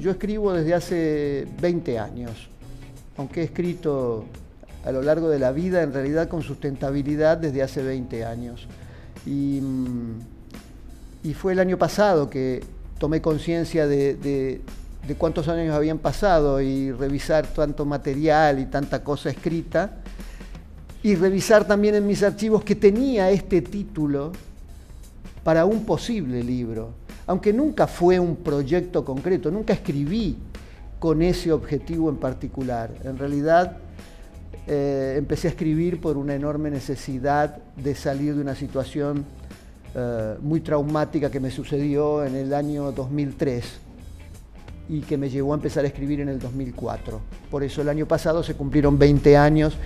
Yo escribo desde hace 20 años, aunque he escrito a lo largo de la vida, en realidad con sustentabilidad desde hace 20 años. Y fue el año pasado que tomé conciencia de cuántos años habían pasado y revisar tanto material y tanta cosa escrita, y revisar también en mis archivos que tenía este título para un posible libro, aunque nunca fue un proyecto concreto, nunca escribí con ese objetivo en particular. En realidad empecé a escribir por una enorme necesidad de salir de una situación muy traumática que me sucedió en el año 2003 y que me llevó a empezar a escribir en el 2004. Por eso el año pasado se cumplieron 20 años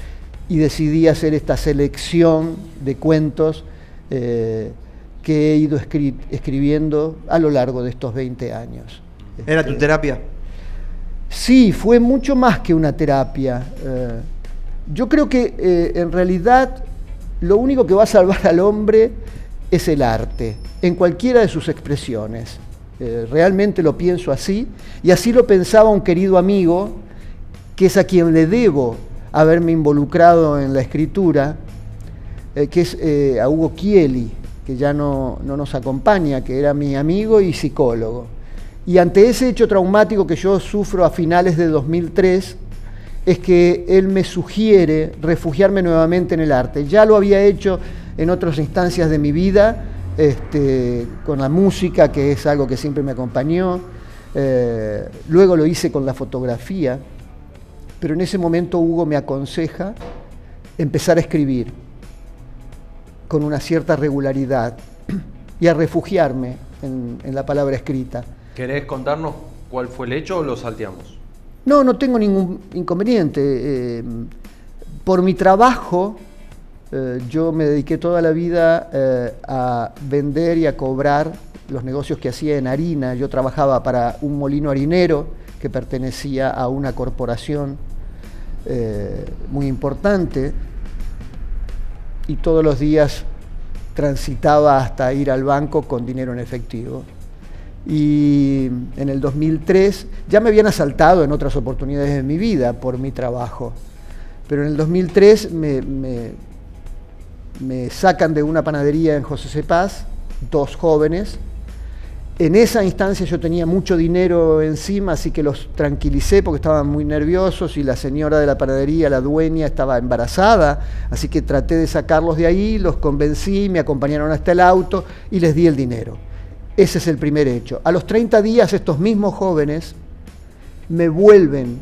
y decidí hacer esta selección de cuentos que he ido escribiendo a lo largo de estos 20 años. ¿Era tu terapia? Sí, fue mucho más que una terapia. Yo creo que en realidad lo único que va a salvar al hombre es el arte, en cualquiera de sus expresiones. Realmente lo pienso así, y así lo pensaba un querido amigo, que es a quien le debo haberme involucrado en la escritura, que es a Hugo Chieli, que ya no nos acompaña, que era mi amigo y psicólogo. Y ante ese hecho traumático que yo sufro a finales de 2003, es que él me sugiere refugiarme nuevamente en el arte. Ya lo había hecho en otras instancias de mi vida, con la música, que es algo que siempre me acompañó. Luego lo hice con la fotografía, pero en ese momento Hugo me aconseja empezar a escribir con una cierta regularidad y a refugiarme en la palabra escrita. ¿Querés contarnos cuál fue el hecho o lo salteamos? No tengo ningún inconveniente. Por mi trabajo, yo me dediqué toda la vida a vender y a cobrar los negocios que hacía en harina. Yo trabajaba para un molino harinero que pertenecía a una corporación muy importante, y todos los días transitaba hasta ir al banco con dinero en efectivo. Y en el 2003 ya me habían asaltado en otras oportunidades de mi vida por mi trabajo, pero en el 2003 me sacan de una panadería en José C. Paz, 2 jóvenes. En esa instancia yo tenía mucho dinero encima, así que los tranquilicé porque estaban muy nerviosos, y la señora de la panadería, la dueña, estaba embarazada, así que traté de sacarlos de ahí, los convencí, me acompañaron hasta el auto y les di el dinero. Ese es el primer hecho. A los 30 días estos mismos jóvenes me vuelven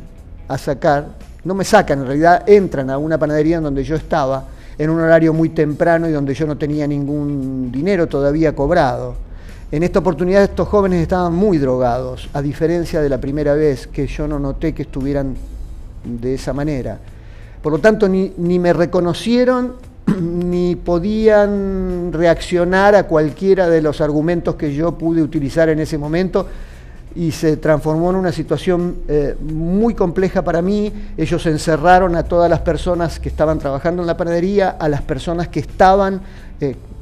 a sacar, no me sacan, en realidad entran a una panadería en donde yo estaba, en un horario muy temprano y donde yo no tenía ningún dinero todavía cobrado. En esta oportunidad estos jóvenes estaban muy drogados, a diferencia de la primera vez, que yo no noté que estuvieran de esa manera. Por lo tanto, ni me reconocieron, ni podían reaccionar a cualquiera de los argumentos que yo pude utilizar en ese momento, y se transformó en una situación muy compleja para mí. Ellos encerraron a todas las personas que estaban trabajando en la panadería, a las personas que estaban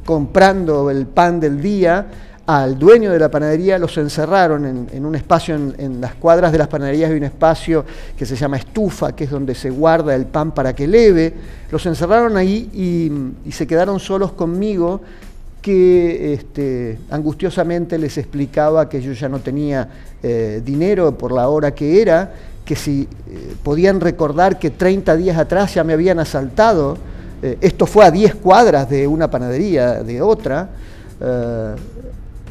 comprando el pan del día, al dueño de la panadería, los encerraron en un espacio, en las cuadras de las panaderías hay un espacio que se llama estufa, que es donde se guarda el pan para que leve. Los encerraron ahí y se quedaron solos conmigo, que angustiosamente les explicaba que yo ya no tenía dinero por la hora que era, que si podían recordar que 30 días atrás ya me habían asaltado. Esto fue a 10 cuadras de una panadería, de otra.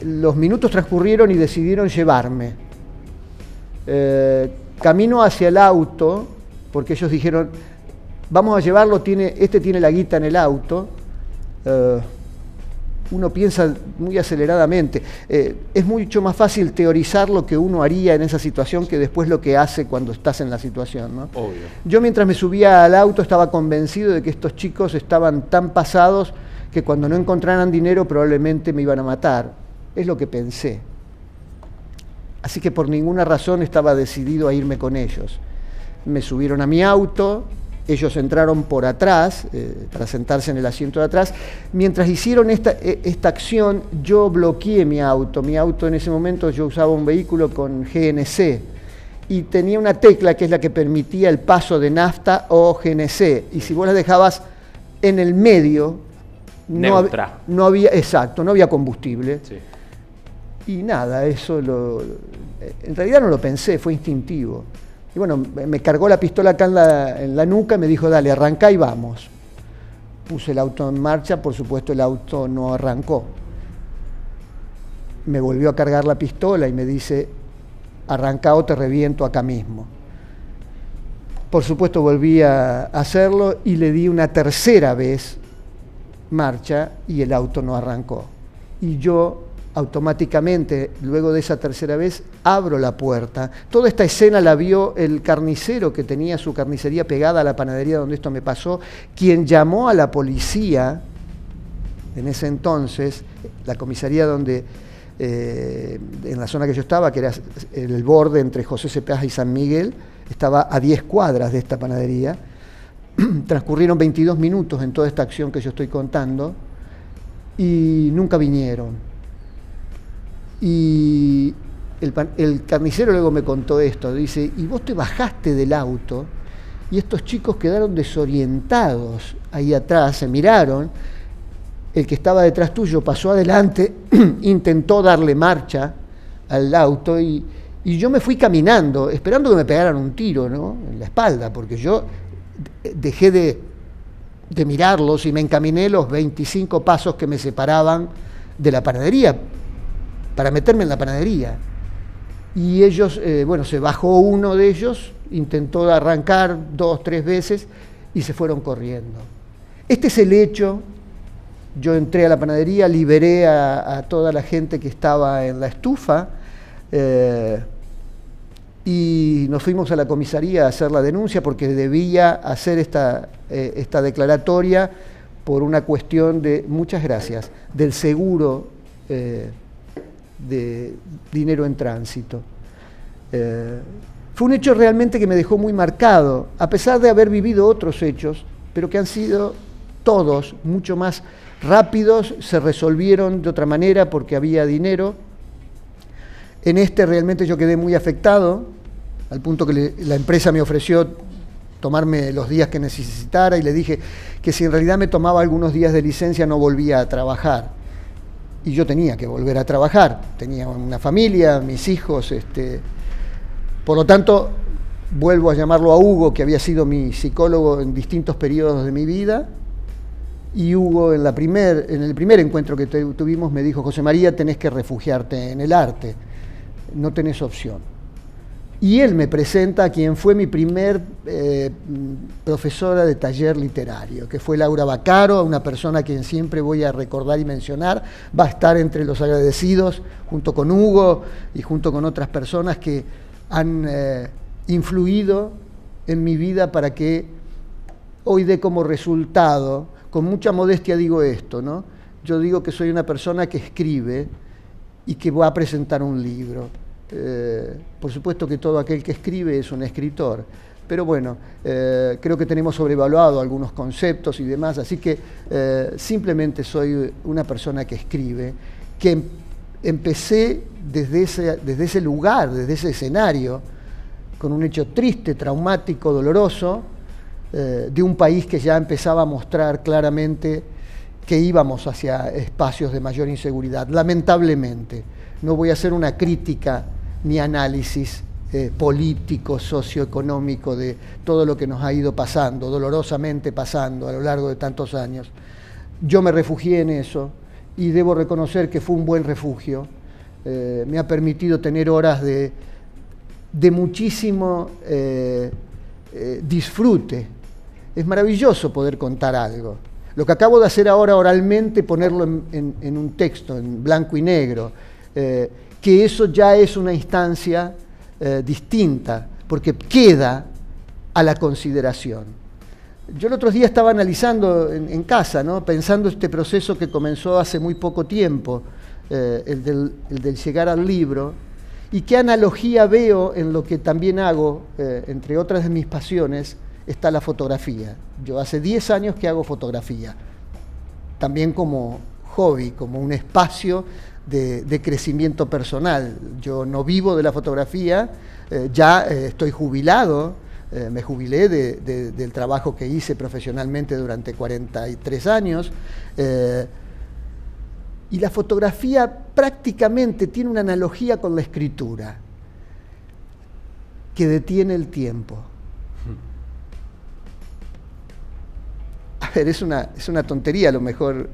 Los minutos transcurrieron y decidieron llevarme. Camino hacia el auto, porque ellos dijeron, vamos a llevarlo, este tiene la guita en el auto. Uno piensa muy aceleradamente. Es mucho más fácil teorizar lo que uno haría en esa situación que después lo que hace cuando estás en la situación, ¿no? Obvio. Yo, mientras me subía al auto, estaba convencido de que estos chicos estaban tan pasados que cuando no encontraran dinero probablemente me iban a matar. Es lo que pensé. Así que por ninguna razón estaba decidido a irme con ellos. Me subieron a mi auto, ellos entraron por atrás, para sentarse en el asiento de atrás. Mientras hicieron esta acción, yo bloqueé mi auto. Mi auto en ese momento, yo usaba un vehículo con GNC, y tenía una tecla que es la que permitía el paso de nafta o GNC, y si vos la dejabas en el medio, no había combustible. Sí. Y nada, eso en realidad no lo pensé, fue instintivo. Y bueno, me cargó la pistola acá en la nuca y me dijo, dale, arrancá y vamos. Puse el auto en marcha, por supuesto el auto no arrancó. Me volvió a cargar la pistola y me dice, arrancá o te reviento acá mismo. Por supuesto volví a hacerlo y le di una tercera vez marcha y el auto no arrancó. Y yo automáticamente, luego de esa tercera vez, abro la puerta. Toda esta escena la vio el carnicero que tenía su carnicería pegada a la panadería donde esto me pasó, quien llamó a la policía en ese entonces, la comisaría donde, en la zona que yo estaba, que era el borde entre José Cepaz y San Miguel, estaba a 10 cuadras de esta panadería. Transcurrieron 22 minutos en toda esta acción que yo estoy contando y nunca vinieron. Y el carnicero luego me contó esto, dice, y vos te bajaste del auto y estos chicos quedaron desorientados ahí atrás, se miraron, el que estaba detrás tuyo pasó adelante, intentó darle marcha al auto y yo me fui caminando, esperando que me pegaran un tiro, ¿no?, en la espalda, porque yo dejé de mirarlos y me encaminé los 25 pasos que me separaban de la panadería, para meterme en la panadería. Y ellos, se bajó uno de ellos, intentó arrancar 2, 3 veces y se fueron corriendo. Este es el hecho. Yo entré a la panadería, liberé a toda la gente que estaba en la estufa y nos fuimos a la comisaría a hacer la denuncia porque debía hacer esta declaratoria por una cuestión de, muchas gracias, del seguro de dinero en tránsito. Fue un hecho realmente que me dejó muy marcado, a pesar de haber vivido otros hechos, pero que han sido todos mucho más rápidos, se resolvieron de otra manera porque había dinero. En este realmente yo quedé muy afectado, al punto que la empresa me ofreció tomarme los días que necesitara y le dije que si en realidad me tomaba algunos días de licencia no volvía a trabajar. Y yo tenía que volver a trabajar, tenía una familia, mis hijos, por lo tanto, vuelvo a llamarlo a Hugo, que había sido mi psicólogo en distintos periodos de mi vida, y Hugo en el primer encuentro que tuvimos me dijo, José María, tenés que refugiarte en el arte, no tenés opción. Y él me presenta a quien fue mi primer profesora de taller literario, que fue Laura Baccaro, una persona a quien siempre voy a recordar y mencionar, va a estar entre los agradecidos, junto con Hugo y junto con otras personas que han influido en mi vida para que hoy dé como resultado, con mucha modestia digo esto, ¿no? Yo digo que soy una persona que escribe y que va a presentar un libro. Por supuesto que todo aquel que escribe es un escritor, pero bueno, creo que tenemos sobrevaluado algunos conceptos y demás, así que simplemente soy una persona que escribe, que empecé desde ese lugar, desde ese escenario, con un hecho triste, traumático, doloroso, de un país que ya empezaba a mostrar claramente que íbamos hacia espacios de mayor inseguridad, lamentablemente. No voy a hacer una crítica ni análisis político, socioeconómico de todo lo que nos ha ido pasando, dolorosamente pasando a lo largo de tantos años. Yo me refugié en eso y debo reconocer que fue un buen refugio. Me ha permitido tener horas de muchísimo disfrute. Es maravilloso poder contar algo. Lo que acabo de hacer ahora oralmente, ponerlo en un texto, en blanco y negro, que eso ya es una instancia distinta, porque queda a la consideración. Yo el otro día estaba analizando en casa, ¿no?, pensando este proceso que comenzó hace muy poco tiempo, el del llegar al libro, y qué analogía veo en lo que también hago, entre otras de mis pasiones, está la fotografía. Yo hace 10 años que hago fotografía, también como hobby, como un espacio de crecimiento personal. Yo no vivo de la fotografía, ya estoy jubilado, me jubilé del trabajo que hice profesionalmente durante 43 años, y la fotografía prácticamente tiene una analogía con la escritura, que detiene el tiempo. A ver, es una tontería a lo mejor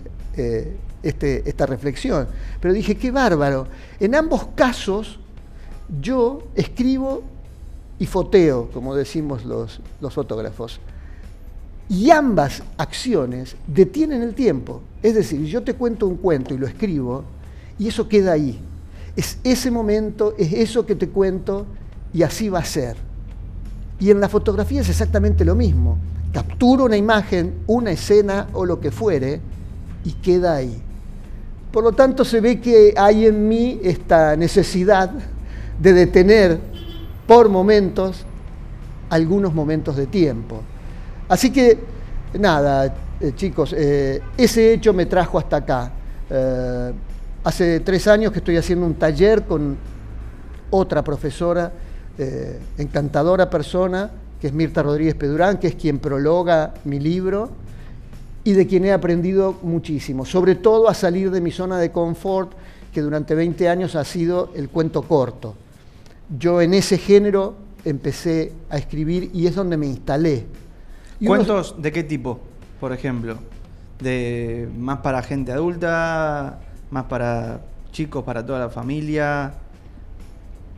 esta reflexión, pero dije, qué bárbaro. En ambos casos yo escribo y foteo, como decimos los fotógrafos, y ambas acciones detienen el tiempo. Es decir, yo te cuento un cuento y lo escribo, y eso queda ahí. Es ese momento, es eso que te cuento, y así va a ser. Y en la fotografía es exactamente lo mismo. Capturo una imagen, una escena o lo que fuere, y queda ahí. Por lo tanto, se ve que hay en mí esta necesidad de detener por momentos algunos momentos de tiempo. Así que, nada, chicos, ese hecho me trajo hasta acá. Hace 3 años que estoy haciendo un taller con otra profesora, encantadora persona, que es Mirta Rodríguez Pedurán, que es quien prologa mi libro, y de quien he aprendido muchísimo, sobre todo a salir de mi zona de confort, que durante 20 años ha sido el cuento corto. Yo en ese género empecé a escribir y es donde me instalé. ¿Cuentos de qué tipo, por ejemplo? ¿De más para gente adulta, más para chicos, para toda la familia?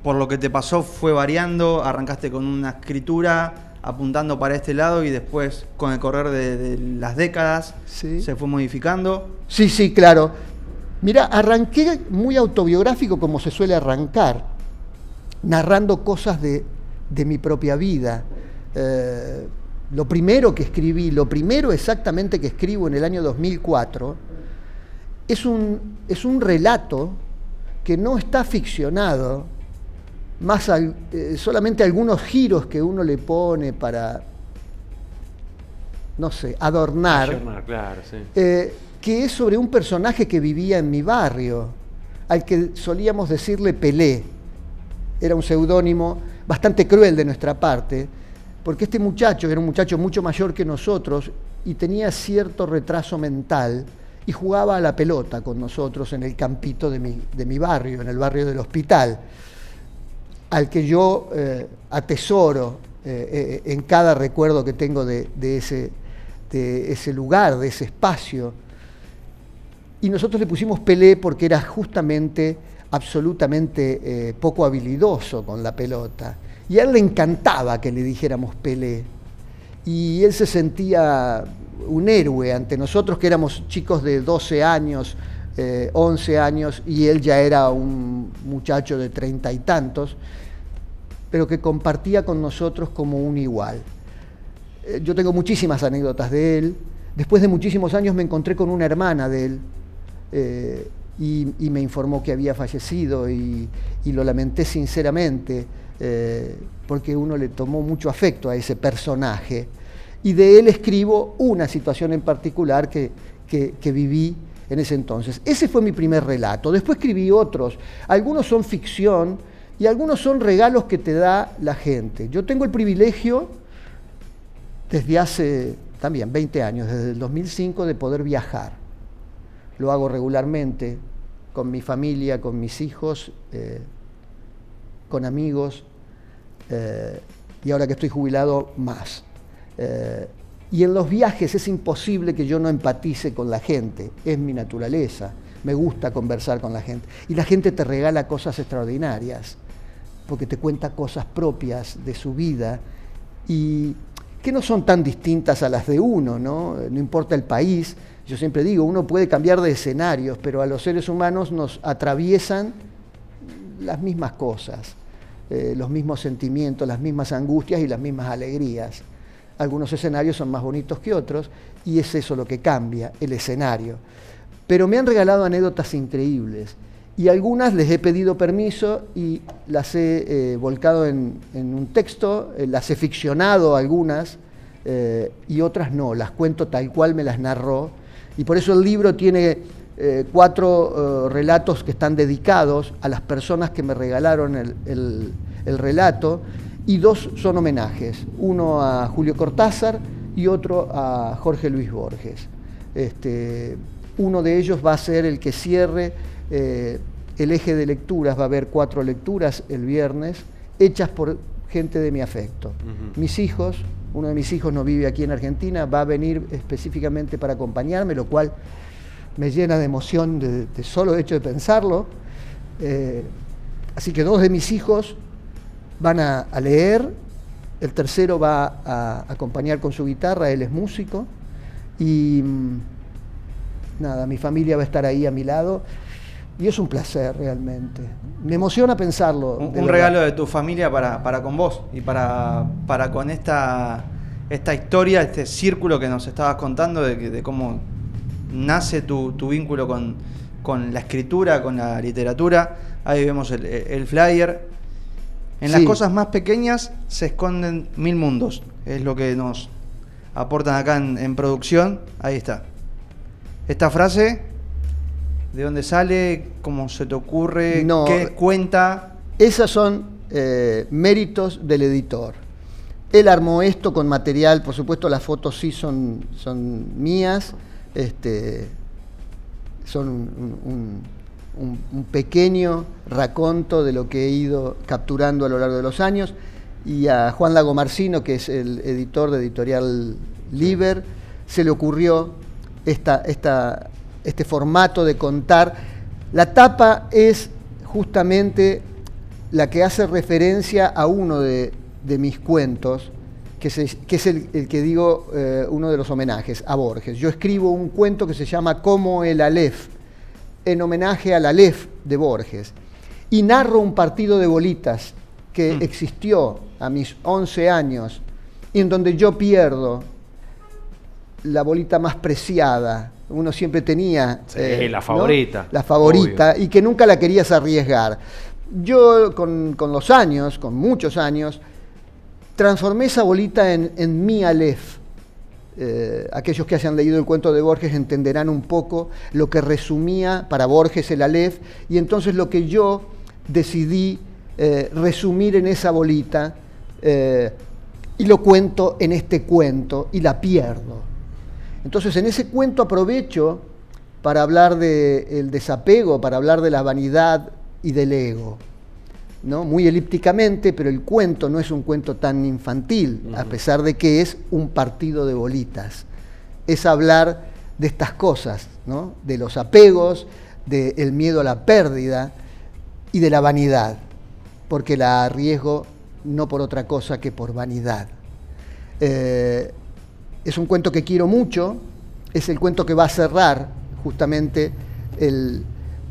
Por lo que te pasó fue variando, arrancaste con una escritura apuntando para este lado y después con el correr de las décadas ¿Sí? se fue modificando. Sí, claro. Mira, arranqué muy autobiográfico como se suele arrancar, narrando cosas de mi propia vida. Lo primero que escribí, lo primero exactamente que escribo en el año 2004, es un relato que no está ficcionado, más solamente algunos giros que uno le pone para, no sé, adornar, claro, sí. Que es sobre un personaje que vivía en mi barrio, al que solíamos decirle Pelé. Era un seudónimo bastante cruel de nuestra parte, porque este muchacho era un muchacho mucho mayor que nosotros y tenía cierto retraso mental y jugaba a la pelota con nosotros en el campito de mi barrio, en el barrio del Hospital, al que yo atesoro en cada recuerdo que tengo de ese lugar, de ese espacio. Y nosotros le pusimos Pelé porque era justamente absolutamente poco habilidoso con la pelota. Y a él le encantaba que le dijéramos Pelé. Y él se sentía un héroe ante nosotros, que éramos chicos de 12 años, 11 años, y él ya era un muchacho de 30 y tantos, pero que compartía con nosotros como un igual. Yo tengo muchísimas anécdotas de él. Después de muchísimos años me encontré con una hermana de él, y me informó que había fallecido, y lo lamenté sinceramente, porque uno le tomó mucho afecto a ese personaje. Y de él escribo una situación en particular que viví en ese entonces. Ese fue mi primer relato. Después escribí otros. Algunos son ficción y algunos son regalos que te da la gente. Yo tengo el privilegio, desde hace también 20 años, desde el 2005, de poder viajar. Lo hago regularmente con mi familia, con mis hijos, con amigos, y ahora que estoy jubilado, más. Y en los viajes es imposible que yo no empatice con la gente, es mi naturaleza, me gusta conversar con la gente. Y la gente te regala cosas extraordinarias, porque te cuenta cosas propias de su vida y que no son tan distintas a las de uno, ¿no? No importa el país. Yo siempre digo, uno puede cambiar de escenarios, pero a los seres humanos nos atraviesan las mismas cosas, los mismos sentimientos, las mismas angustias y las mismas alegrías. Algunos escenarios son más bonitos que otros y es eso lo que cambia, el escenario. Pero me han regalado anécdotas increíbles y algunas les he pedido permiso y las he volcado en un texto, las he ficcionado algunas y otras no, las cuento tal cual me las narró. Y por eso el libro tiene 4 relatos que están dedicados a las personas que me regalaron el relato, y 2 son homenajes, uno a Julio Cortázar y otro a Jorge Luis Borges. Uno de ellos va a ser el que cierre el eje de lecturas, va a haber 4 lecturas el viernes, hechas por gente de mi afecto. Mis hijos, uno de mis hijos no vive aquí en Argentina, va a venir específicamente para acompañarme, lo cual me llena de emoción de solo hecho de pensarlo. Así que 2 de mis hijos van a leer, el tercero va a acompañar con su guitarra, él es músico, y nada, mi familia va a estar ahí a mi lado, y es un placer realmente. Me emociona pensarlo. Un regalo de tu familia para con vos, y para con esta historia, este círculo que nos estabas contando, de cómo nace tu vínculo con la escritura, con la literatura. Ahí vemos el flyer. En las cosas más pequeñas se esconden 1000 mundos. Es lo que nos aportan acá en producción. Ahí está. Esta frase, ¿de dónde sale? ¿Cómo se te ocurre? No, ¿qué cuenta? Esas son méritos del editor. Él armó esto con material, por supuesto las fotos sí son mías, son un pequeño raconto de lo que he ido capturando a lo largo de los años, y a Juan Lagomarsino, que es el editor de Editorial Liber, se le ocurrió este formato de contar. La tapa es justamente la que hace referencia a uno de mis cuentos, que es el que digo, uno de los homenajes a Borges. Yo escribo un cuento que se llama Como el Aleph, en homenaje al Aleph de Borges, y narro un partido de bolitas que existió a mis 11 años, y en donde yo pierdo la bolita más preciada. Uno siempre tenía la favorita, ¿no? La favorita, obvio, y que nunca la querías arriesgar. Yo con los años, con muchos años, transformé esa bolita en mi Aleph. Aquellos que hayan leído el cuento de Borges entenderán un poco lo que resumía para Borges el Aleph, y entonces lo que yo decidí resumir en esa bolita, y lo cuento en este cuento, y la pierdo. Entonces en ese cuento aprovecho para hablar del desapego, para hablar de la vanidad y del ego, ¿no? Muy elípticamente, pero el cuento no es un cuento tan infantil, a pesar de que es un partido de bolitas. Es hablar de estas cosas, ¿no? De los apegos, del miedo a la pérdida y de la vanidad, porque la arriesgo no por otra cosa que por vanidad. Es un cuento que quiero mucho, es el cuento que va a cerrar justamente el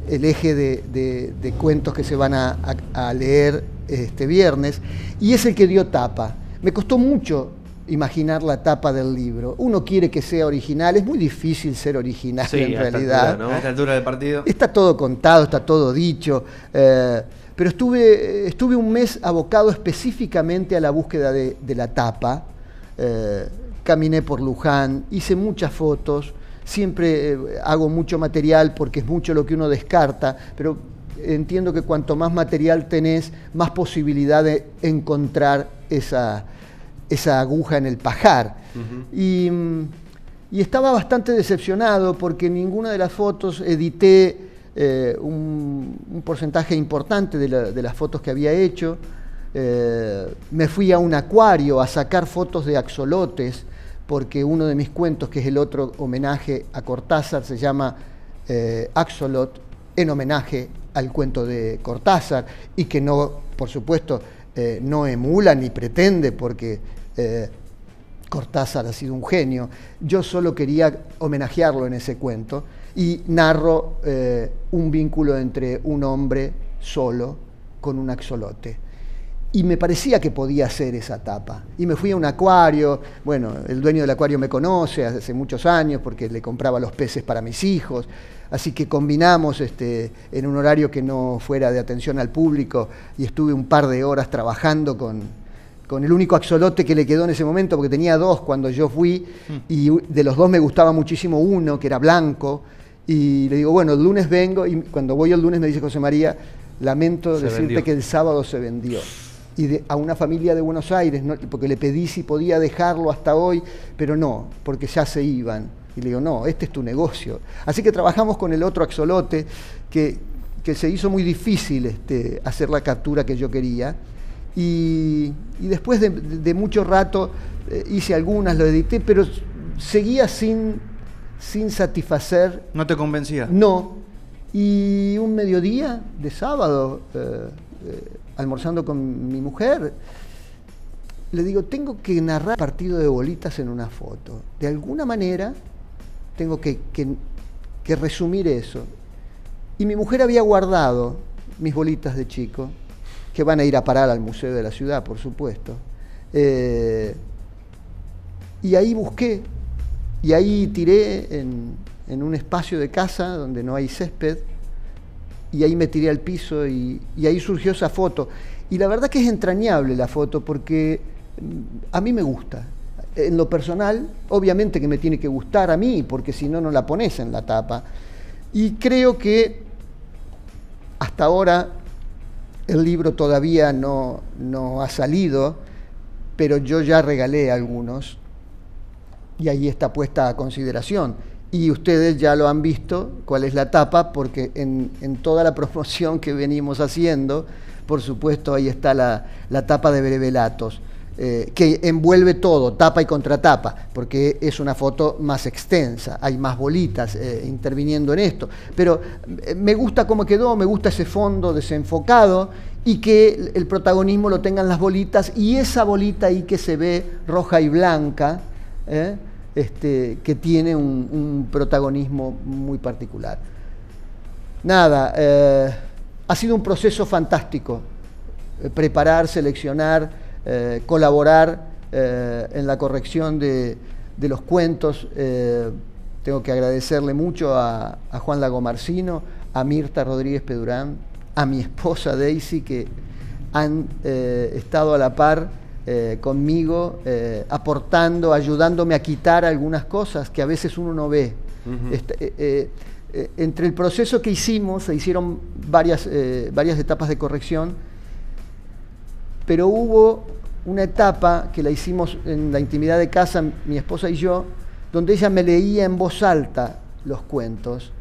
eje de cuentos que se van a leer este viernes, y es el que dio tapa. Me costó mucho imaginar la tapa del libro. Uno quiere que sea original, es muy difícil ser original, sí, en realidad. ¿No? A esta altura del partido. Está todo contado, está todo dicho, pero estuve un mes abocado específicamente a la búsqueda de la tapa. Caminé por Luján, hice muchas fotos, siempre hago mucho material porque es mucho lo que uno descarta, pero entiendo que cuanto más material tenés, más posibilidad de encontrar esa aguja en el pajar. Y estaba bastante decepcionado porque en ninguna de las fotos edité un porcentaje importante de las fotos que había hecho. Me fui a un acuario a sacar fotos de axolotes, porque uno de mis cuentos, que es el otro homenaje a Cortázar, se llama Axolot, en homenaje al cuento de Cortázar, y que no, por supuesto, no emula ni pretende, porque Cortázar ha sido un genio. Yo solo quería homenajearlo en ese cuento, y narro un vínculo entre un hombre solo con un axolote. Y me parecía que podía hacer esa tapa. Y me fui a un acuario. Bueno, el dueño del acuario me conoce hace muchos años porque le compraba los peces para mis hijos. Así que combinamos en un horario que no fuera de atención al público, y estuve un par de horas trabajando con el único axolote que le quedó en ese momento, porque tenía 2 cuando yo fui, y de los 2 me gustaba muchísimo uno, que era blanco, Y le digo, bueno, el lunes vengo, y cuando voy el lunes me dice José María, lamento decirte vendió. que el sábado se vendió. Y a una familia de Buenos Aires, ¿no? Porque le pedí si podía dejarlo hasta hoy, pero no, porque ya se iban. Y le digo, no, este es tu negocio. Así que trabajamos con el otro axolote, que se hizo muy difícil hacer la captura que yo quería. Y después de mucho rato hice algunas, lo edité, pero seguía sin satisfacer. ¿No te convencía? No. Y un mediodía de sábado, almorzando con mi mujer, le digo, tengo que narrar partido de bolitas en una foto. De alguna manera tengo que resumir eso. Y mi mujer había guardado mis bolitas de chico, que van a ir a parar al Museo de la Ciudad, por supuesto. Y ahí busqué, y ahí tiré en un espacio de casa donde no hay césped, y ahí me tiré al piso y ahí surgió esa foto. Y la verdad que es entrañable la foto porque a mí me gusta. En lo personal, obviamente que me tiene que gustar a mí, porque si no, no la pones en la tapa. Y creo que hasta ahora el libro todavía no ha salido, pero yo ya regalé algunos y ahí está puesta a consideración. Y ustedes ya lo han visto, cuál es la tapa, porque en toda la promoción que venimos haciendo, por supuesto, ahí está la tapa de Brevelatos, que envuelve todo, tapa y contratapa, porque es una foto más extensa, hay más bolitas interviniendo en esto. Pero me gusta cómo quedó, me gusta ese fondo desenfocado y que el protagonismo lo tengan las bolitas y esa bolita ahí que se ve roja y blanca, que tiene un protagonismo muy particular. Nada, ha sido un proceso fantástico, preparar, seleccionar, colaborar en la corrección de los cuentos. Tengo que agradecerle mucho a Juan Lagomarsino, a Mirta Rodríguez Pedurán, a mi esposa Daisy, que han estado a la par conmigo, aportando, ayudándome a quitar algunas cosas que a veces uno no ve. Entre el proceso que hicimos, se hicieron varias etapas de corrección, pero hubo una etapa que la hicimos en la intimidad de casa, mi esposa y yo, donde ella me leía en voz alta los cuentos,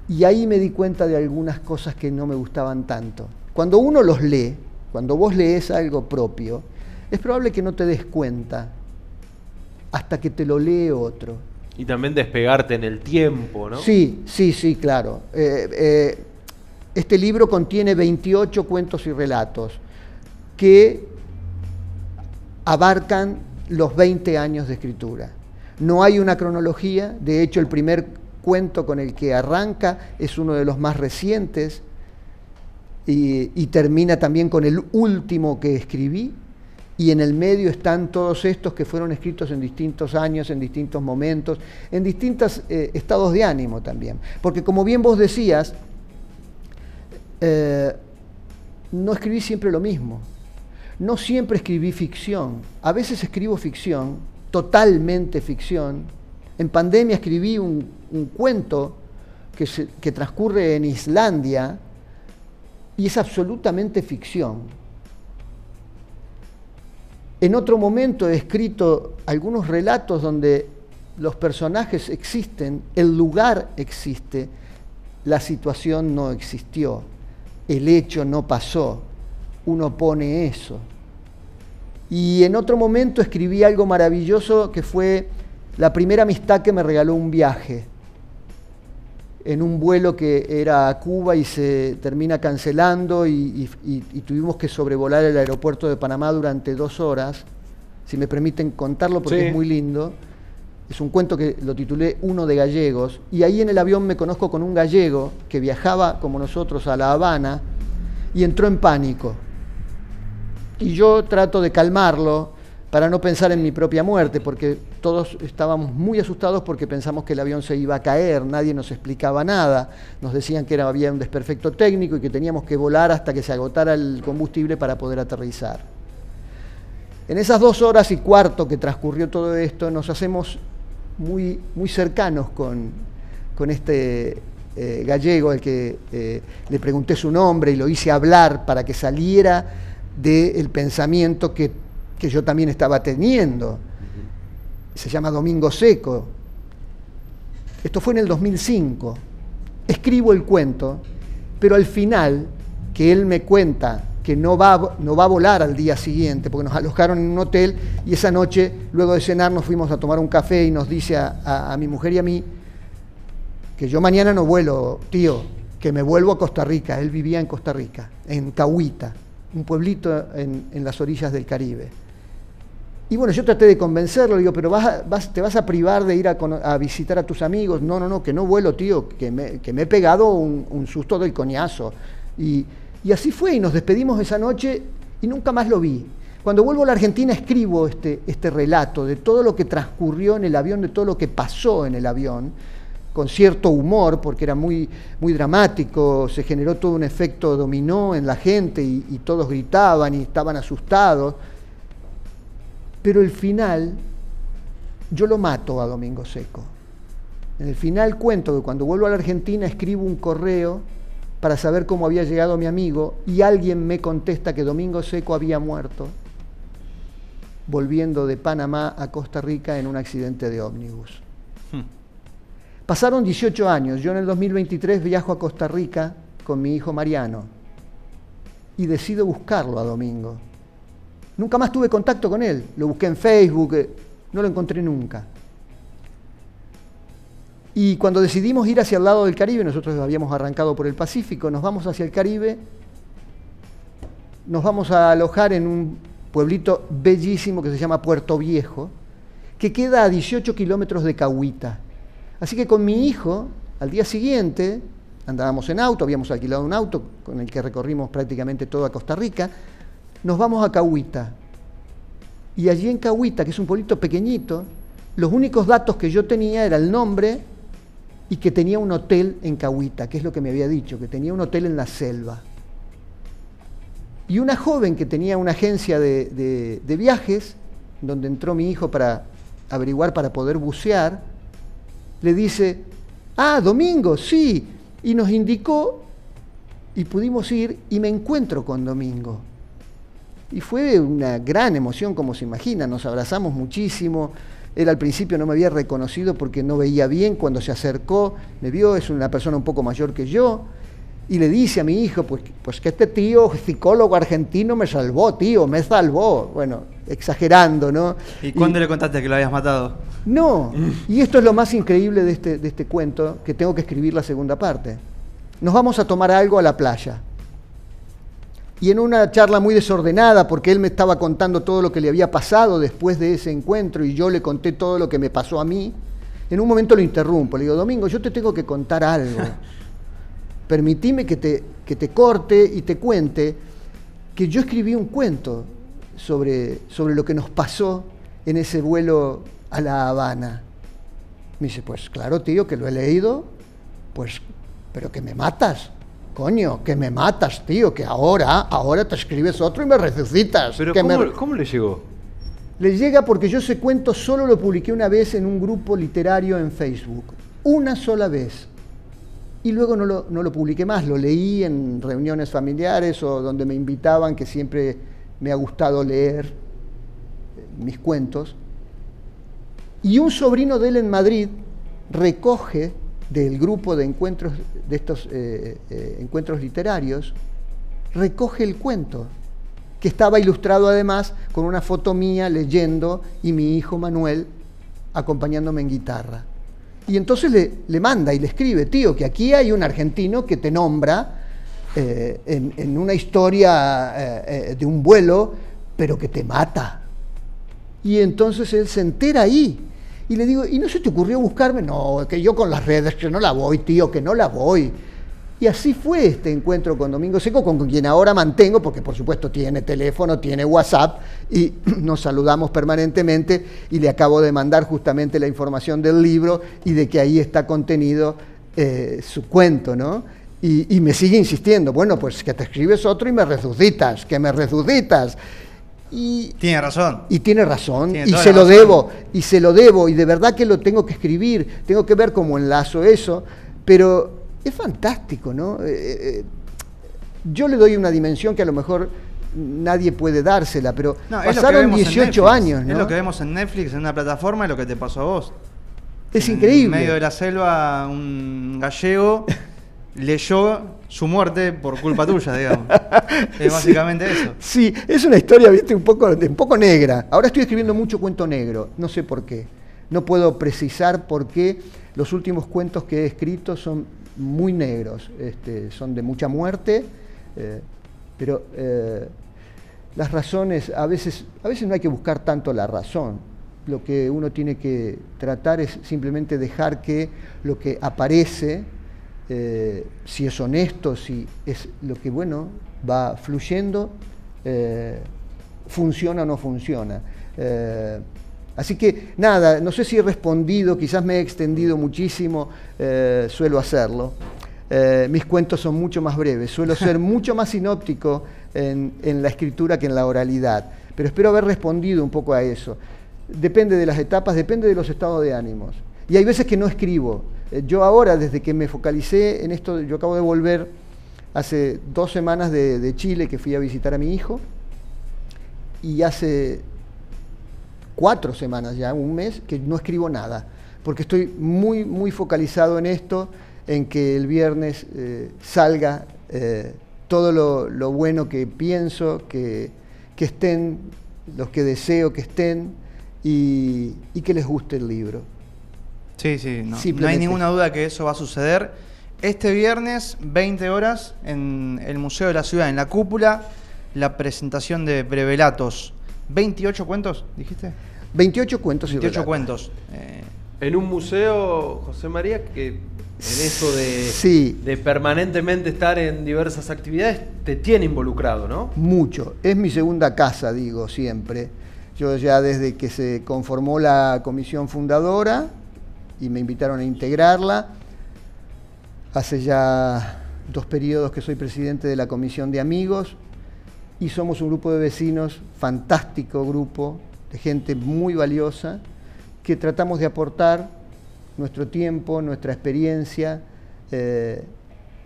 y ahí me di cuenta de algunas cosas que no me gustaban tanto. Cuando uno los lee, cuando vos lees algo propio, es probable que no te des cuenta hasta que te lo lee otro. Y también despegarte en el tiempo, ¿no? Sí, claro. Este libro contiene 28 cuentos y relatos que abarcan los 20 años de escritura. No hay una cronología, de hecho el primer cuento con el que arranca es uno de los más recientes y termina también con el último que escribí, y en el medio están todos estos que fueron escritos en distintos años, en distintos momentos, en distintos estados de ánimo también. Porque como bien vos decías, no escribí siempre lo mismo. No siempre escribí ficción. A veces escribo ficción, totalmente ficción. En pandemia escribí un cuento que transcurre en Islandia y es absolutamente ficción. En otro momento he escrito algunos relatos donde los personajes existen, el lugar existe, la situación no existió, el hecho no pasó, uno pone eso. Y en otro momento escribí algo maravilloso que fue la primera amistad que me regaló un viaje, en un vuelo que era a Cuba y se termina cancelando y tuvimos que sobrevolar el aeropuerto de Panamá durante 2 horas, si me permiten contarlo porque sí, es muy lindo. Es un cuento que lo titulé Uno de Gallegos, y ahí en el avión me conozco con un gallego que viajaba como nosotros a La Habana y entró en pánico. Y yo trato de calmarlo para no pensar en mi propia muerte, porque todos estábamos muy asustados porque pensamos que el avión se iba a caer, nadie nos explicaba nada, nos decían que había un desperfecto técnico y que teníamos que volar hasta que se agotara el combustible para poder aterrizar. En esas 2 horas y cuarto que transcurrió todo esto, nos hacemos muy cercanos con este gallego, al que le pregunté su nombre y lo hice hablar para que saliera del pensamiento que yo también estaba teniendo. Se llama Domingo Seco. Esto fue en el 2005. Escribo el cuento, pero al final, que él me cuenta que no va a volar al día siguiente, porque nos alojaron en un hotel, y esa noche, luego de cenar, nos fuimos a tomar un café y nos dice a mi mujer y a mí que yo mañana no vuelo, tío, que me vuelvo a Costa Rica. Él vivía en Costa Rica, en Cahuita, un pueblito en las orillas del Caribe. Y bueno, yo traté de convencerlo, digo, pero te vas a privar de ir a visitar a tus amigos. No, que no vuelo, tío, que me he pegado un susto del coñazo. Y así fue, y nos despedimos esa noche y nunca más lo vi. Cuando vuelvo a la Argentina escribo este relato de todo lo que transcurrió en el avión, de todo lo que pasó en el avión, con cierto humor, porque era muy, muy dramático, se generó todo un efecto dominó en la gente y todos gritaban y estaban asustados. Pero el final, yo lo mato a Domingo Seco. En el final cuento que cuando vuelvo a la Argentina escribo un correo para saber cómo había llegado mi amigo, y alguien me contesta que Domingo Seco había muerto volviendo de Panamá a Costa Rica en un accidente de ómnibus. Pasaron 18 años, yo en el 2023 viajo a Costa Rica con mi hijo Mariano y decido buscarlo a Domingo. Nunca más tuve contacto con él, lo busqué en Facebook, no lo encontré nunca. Y cuando decidimos ir hacia el lado del Caribe, nosotros habíamos arrancado por el Pacífico, nos vamos hacia el Caribe, nos vamos a alojar en un pueblito bellísimo que se llama Puerto Viejo, que queda a 18 kilómetros de Cahuita. Así que con mi hijo, al día siguiente, andábamos en auto, habíamos alquilado un auto con el que recorrimos prácticamente toda Costa Rica, nos vamos a Cahuita. Y allí en Cahuita, que es un pueblito pequeñito, los únicos datos que yo tenía era el nombre y que tenía un hotel en Cahuita, que es lo que me había dicho, que tenía un hotel en la selva. Y una joven que tenía una agencia de viajes, donde entró mi hijo para averiguar, para poder bucear, le dice, Domingo, sí, y nos indicó y pudimos ir y me encuentro con Domingo. Y fue una gran emoción, como se imagina, nos abrazamos muchísimo. Él al principio no me había reconocido porque no veía bien, cuando se acercó, me vio, es una persona un poco mayor que yo, y le dice a mi hijo, pues que este tío psicólogo argentino me salvó, tío, me salvó. Bueno, exagerando, ¿no? ¿Y cuándo le contaste que lo habías matado? No, y esto es lo más increíble de este cuento, que tengo que escribir la segunda parte. Nos vamos a tomar algo a la playa. Y en una charla muy desordenada, porque él me estaba contando todo lo que le había pasado después de ese encuentro y yo le conté todo lo que me pasó a mí, en un momento lo interrumpo, le digo, Domingo, yo te tengo que contar algo. Permitime que te corte y te cuente que yo escribí un cuento sobre lo que nos pasó en ese vuelo a La Habana. Me dice, pues claro, tío, que lo he leído, pues, pero que me matas. Coño, que me matas, tío, que ahora te escribes otro y me resucitas. Pero ¿cómo le llegó? Le llega porque yo ese cuento solo lo publiqué una vez en un grupo literario en Facebook. Una sola vez. Y luego no lo publiqué más, lo leí en reuniones familiares o donde me invitaban, que siempre me ha gustado leer mis cuentos. Y un sobrino de él en Madrid recoge del grupo de encuentros, de estos encuentros literarios, recoge el cuento, que estaba ilustrado además con una foto mía leyendo y mi hijo Manuel acompañándome en guitarra. Y entonces le manda y le escribe, tío, que aquí hay un argentino que te nombra en una historia de un vuelo, pero que te mata. Y entonces él se entera ahí. Y le digo, ¿y no se te ocurrió buscarme? No, que yo con las redes, que no la voy, tío, que no la voy. Y así fue este encuentro con Domingo Seco, con quien ahora mantengo, porque por supuesto tiene teléfono, tiene WhatsApp, y nos saludamos permanentemente, y le acabo de mandar justamente la información del libro, y de que ahí está contenido su cuento, ¿no? Y me sigue insistiendo, bueno, pues que te escribes otro y me resucitas, que me resucitas. Y tiene razón. Y tiene razón, tiene y toda se la lo razón. debo, y de verdad que lo tengo que escribir, tengo que ver cómo enlazo eso, pero es fantástico, ¿no? Yo le doy una dimensión que a lo mejor nadie puede dársela, pero No, pasaron 18 años, ¿no? Es lo que vemos en Netflix, en una plataforma, es lo que te pasó a vos. Es increíble. En medio de la selva, un gallego leyó su muerte por culpa tuya, digamos. Es básicamente eso. Sí, es una historia, viste, un poco negra. Ahora estoy escribiendo mucho cuento negro, no sé por qué. No puedo precisar por qué. Los últimos cuentos que he escrito son muy negros, son de mucha muerte, pero las razones, a veces no hay que buscar tanto la razón. Lo que uno tiene que tratar es simplemente dejar que lo que aparece, si es honesto, si es lo que, bueno, va fluyendo, funciona o no funciona. Así que nada, no sé si he respondido, quizás me he extendido muchísimo, suelo hacerlo. Mis cuentos son mucho más breves, suelo ser mucho más sinóptico en la escritura que en la oralidad, pero espero haber respondido un poco a eso. Depende de las etapas, depende de los estados de ánimos. Y hay veces que no escribo. Yo ahora, desde que me focalicé en esto, yo acabo de volver hace 2 semanas de Chile, que fui a visitar a mi hijo, y hace 4 semanas ya, un mes, que no escribo nada, porque estoy muy, muy focalizado en esto, en que el viernes salga todo lo bueno que pienso, que estén los que deseo que estén y que les guste el libro. Sí, sí, no hay ninguna duda que eso va a suceder. Este viernes, 20 horas, en el Museo de la Ciudad, en la cúpula, la presentación de Brevelatos. ¿28 cuentos, dijiste? 28 cuentos. 28 cuentos. En un museo, José María, que en eso sí, de permanentemente estar en diversas actividades, te tiene involucrado, ¿no? Mucho. Es mi segunda casa, digo, siempre. Yo ya desde que se conformó la comisión fundadora y me invitaron a integrarla, hace ya 2 periodos que soy presidente de la comisión de amigos y somos un grupo de vecinos, fantástico grupo, de gente muy valiosa, que tratamos de aportar nuestro tiempo, nuestra experiencia,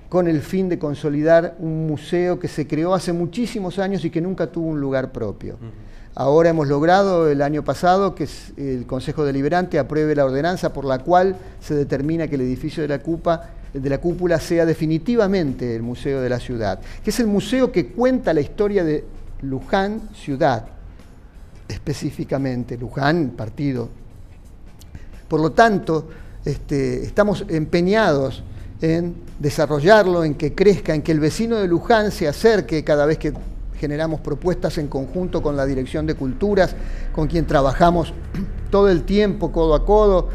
con el fin de consolidar un museo que se creó hace muchísimos años y que nunca tuvo un lugar propio. Ahora hemos logrado el año pasado que el Consejo Deliberante apruebe la ordenanza por la cual se determina que el edificio de la cúpula sea definitivamente el Museo de la Ciudad, que es el museo que cuenta la historia de Luján, ciudad, específicamente, Luján, partido. Por lo tanto, estamos empeñados en desarrollarlo, en que crezca, en que el vecino de Luján se acerque cada vez que generamos propuestas en conjunto con la Dirección de Culturas, con quien trabajamos todo el tiempo, codo a codo,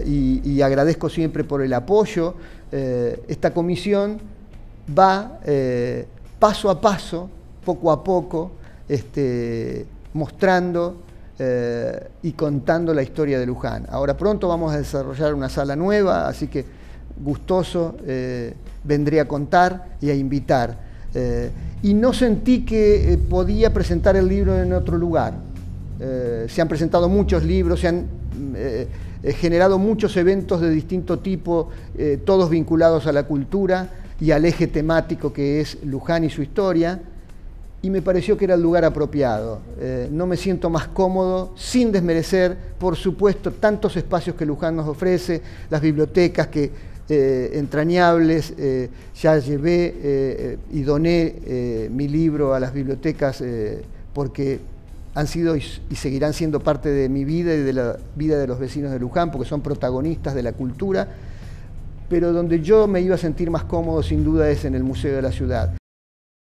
y agradezco siempre por el apoyo. Esta comisión va paso a paso, poco a poco, mostrando y contando la historia de Luján. Ahora pronto vamos a desarrollar una sala nueva, así que gustoso vendré a contar y a invitar. Y no sentí que podía presentar el libro en otro lugar. Se han presentado muchos libros, se han generado muchos eventos de distinto tipo, todos vinculados a la cultura y al eje temático que es Luján y su historia, y me pareció que era el lugar apropiado. No me siento más cómodo, sin desmerecer, por supuesto, tantos espacios que Luján nos ofrece, las bibliotecas entrañables, ya llevé y doné mi libro a las bibliotecas porque han sido y seguirán siendo parte de mi vida y de la vida de los vecinos de Luján, porque son protagonistas de la cultura, pero donde yo me iba a sentir más cómodo sin duda es en el Museo de la Ciudad.